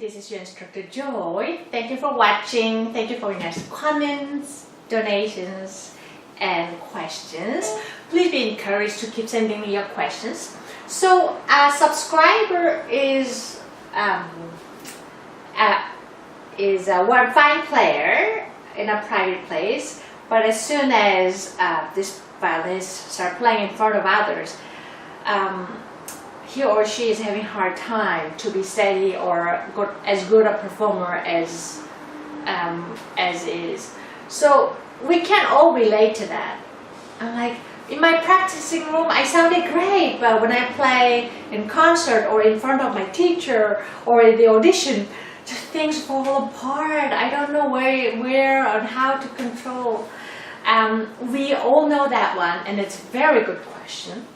this is your instructor Joy. Thank you for watching. Thank you for your nice comments, donations, and questions. Please be encouraged to keep sending me your questions. So a subscriber is a fine player in a private place, but as soon as this violinist start playing in front of others, he or she is having a hard time to be steady or as good a performer as is. So we can all relate to that. I'm like, in my practicing room I sounded great, but when I play in concert or in front of my teacher or in the audition, just things fall apart. I don't know where and how to control. We all know that one, and it's a very good question.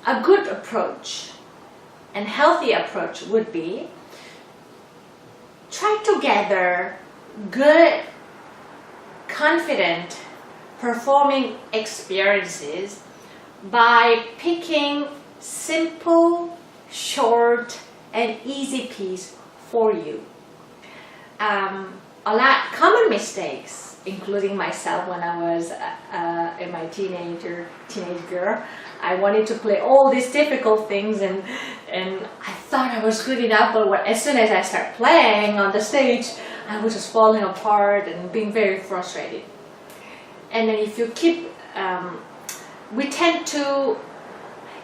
A good approach and healthy approach would be try to gather good, confident performing experiences by picking simple, short, and easy piece for you. A lot common mistakes, including myself when I was in my teenage girl. I wanted to play all these difficult things, and I thought I was good enough, but as soon as I start playing on the stage, I was just falling apart and being very frustrated. And then if you keep,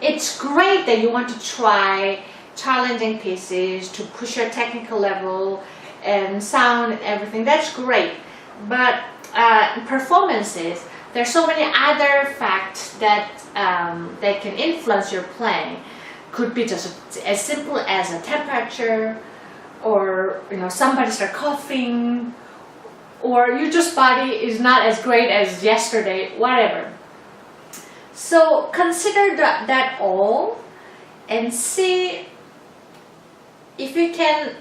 it's great that you want to try challenging pieces to push your technical level and sound and everything. That's great. But performances, there's so many other facts that can influence your playing. Could be just as simple as a temperature, or somebody start coughing, or your just body is not as great as yesterday, whatever. So consider that all and see if you can,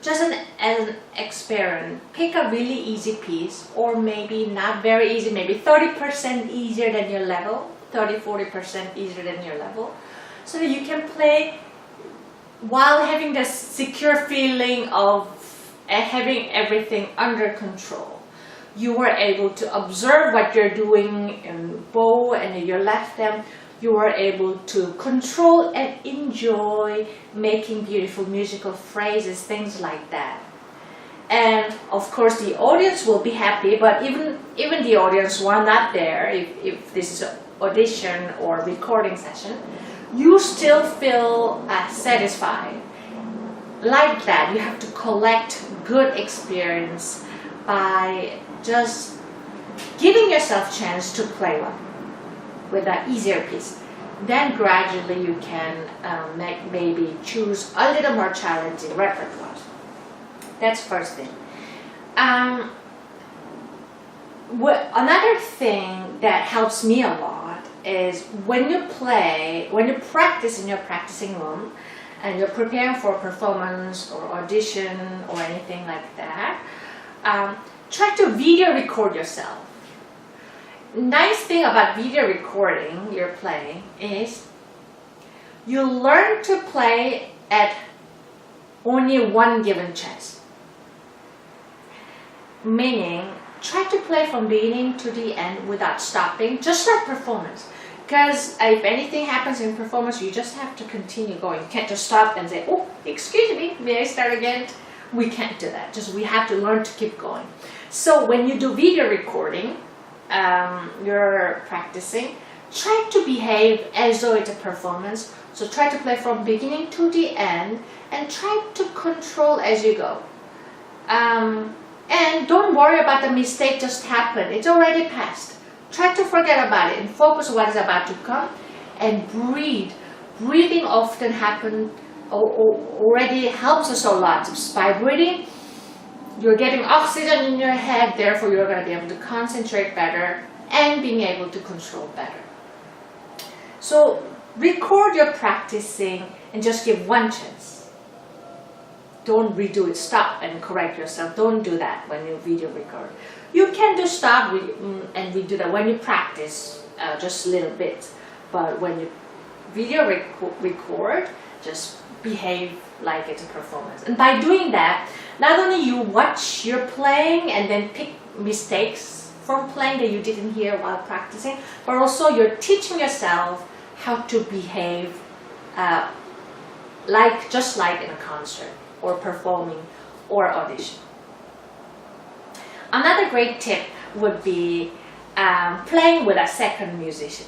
just as an experiment, pick a really easy piece, or maybe not very easy, maybe 30% easier than your level, 30-40% easier than your level, so that you can play while having the secure feeling of having everything under control. You were able to observe what you're doing in bow and in your left hand. You were able to control and enjoy making beautiful musical phrases, things like that. And of course the audience will be happy, but even the audience who are not there, if this is an audition or recording session, you still feel satisfied. Like that, you have to collect good experience by just giving yourself a chance to play one with an easier piece. Then gradually you can maybe choose a little more challenging repertoire. That's first thing. Another thing that helps me a lot is when you practice in your practicing room and you're preparing for a performance or audition or anything like that, try to video record yourself. Nice thing about video recording your playing is you learn to play at only one given chance. Meaning, try to play from beginning to the end without stopping, just like performance. Because if anything happens in performance, you just have to continue going. You can't just stop and say, oh, excuse me, may I start again? We can't do that. We have to learn to keep going. So when you do video recording, you're practicing, try to behave as though it's a performance. So try to play from beginning to the end and try to control as you go. And don't worry about the mistake just happened. It's already past. Try to forget about it and focus on what is about to come and breathe. Breathing often already helps us a lot. By breathing, you're getting oxygen in your head, therefore you're going to be able to concentrate better and being able to control better. So record your practicing and just give one chance. Don't redo it, stop and correct yourself. Don't do that when you video record. You can do stop and redo that when you practice just a little bit, but when you video record, just behave like it's a performance. And by doing that, not only you watch your playing and then pick mistakes from playing that you didn't hear while practicing, but also you're teaching yourself how to behave just like in a concert or performing or audition. Another great tip would be playing with a second musician.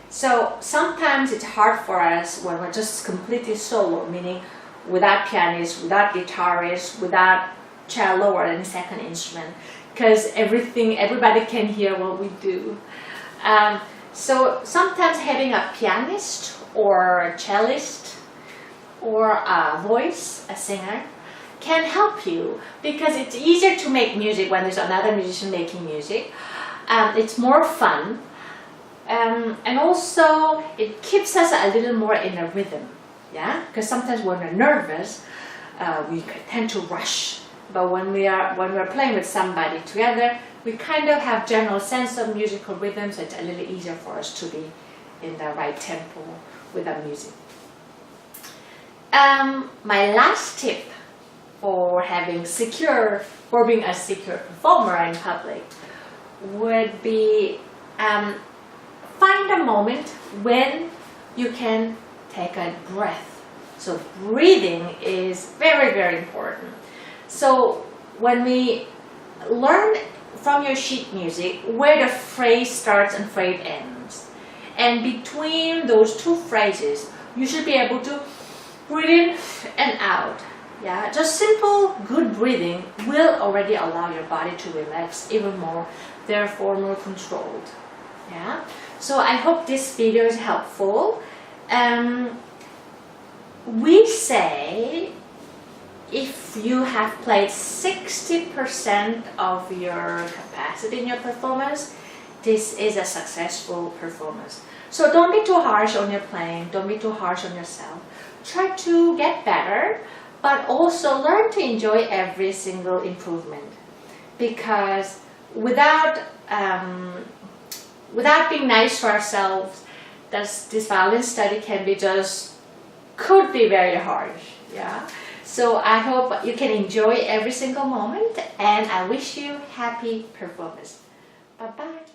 So sometimes it's hard for us when we're just completely solo, meaning without pianist, without guitarist, without cello or any second instrument, because everybody can hear what we do. So sometimes having a pianist or a cellist or a voice, a singer, can help you, because it's easier to make music when there's another musician making music. It's more fun, and also it keeps us a little more in a rhythm, yeah, because sometimes when we're nervous we tend to rush, but when we're playing with somebody together, we kind of have general sense of musical rhythm, so it's a little easier for us to be in the right tempo with the music. My last tip for being a secure performer in public would be find a moment when you can take a breath. So breathing is very, very important. So when we learn from your sheet music where the phrase starts and phrase ends, and between those two phrases you should be able to breathe in and out. Yeah, just simple good breathing will already allow your body to relax even more, therefore more controlled. Yeah, so I hope this video is helpful. We say if you have played 60% of your capacity in your performance, this is a successful performance. So don't be too harsh on your playing, don't be too harsh on yourself. Try to get better, but also learn to enjoy every single improvement, because without being nice to ourselves, this violin study could be very harsh. Yeah. So I hope you can enjoy every single moment, and I wish you happy performance. Bye bye.